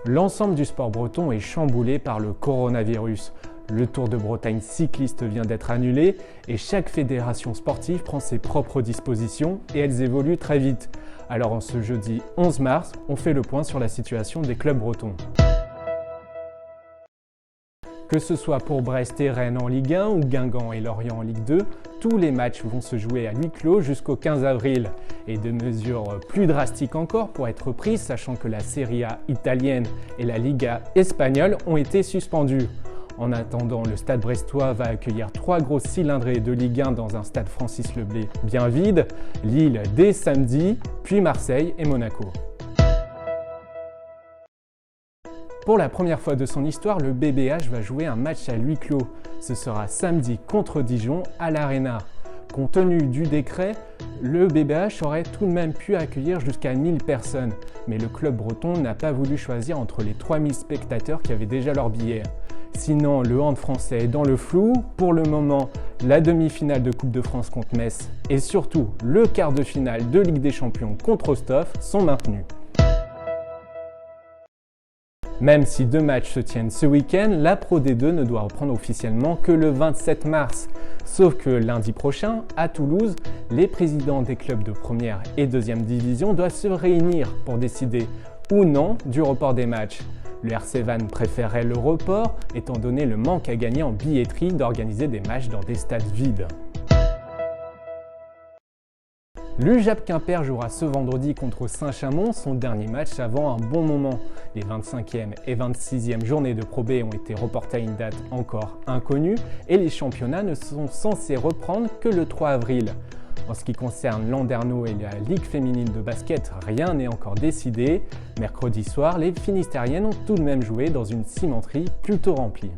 L'ensemble du sport breton est chamboulé par le coronavirus. Le Tour de Bretagne cycliste vient d'être annulé et chaque fédération sportive prend ses propres dispositions et elles évoluent très vite. Alors en ce jeudi 11 mars, on fait le point sur la situation des clubs bretons. Que ce soit pour Brest et Rennes en Ligue 1 ou Guingamp et Lorient en Ligue 2, tous les matchs vont se jouer à huis clos jusqu'au 15 avril. Et de mesures plus drastiques encore pour être prises, sachant que la Serie A italienne et la Liga espagnole ont été suspendues. En attendant, le stade brestois va accueillir 3 grosses cylindrées de Ligue 1 dans un stade Francis Leblé bien vide, Lille dès samedi, puis Marseille et Monaco. Pour la première fois de son histoire, le BBH va jouer un match à huis clos. Ce sera samedi contre Dijon à l'Arena. Compte tenu du décret, le BBH aurait tout de même pu accueillir jusqu'à 1000 personnes. Mais le club breton n'a pas voulu choisir entre les 3000 spectateurs qui avaient déjà leur billet. Sinon, le hand français est dans le flou. Pour le moment, la demi-finale de Coupe de France contre Metz et surtout le quart de finale de Ligue des Champions contre Rostov sont maintenus. Même si 2 matchs se tiennent ce week-end, la Pro D2 ne doit reprendre officiellement que le 27 mars. Sauf que lundi prochain, à Toulouse, les présidents des clubs de première et deuxième division doivent se réunir pour décider ou non du report des matchs. Le RC Vannes préférait le report, étant donné le manque à gagner en billetterie d'organiser des matchs dans des stades vides. L'UJAP Quimper jouera ce vendredi contre Saint-Chamond, son dernier match avant un bon moment. Les 25e et 26e journées de Pro B ont été reportées à une date encore inconnue et les championnats ne sont censés reprendre que le 3 avril. En ce qui concerne Landerneau et la Ligue féminine de basket, rien n'est encore décidé. Mercredi soir, les Finistériennes ont tout de même joué dans une cimenterie plutôt remplie.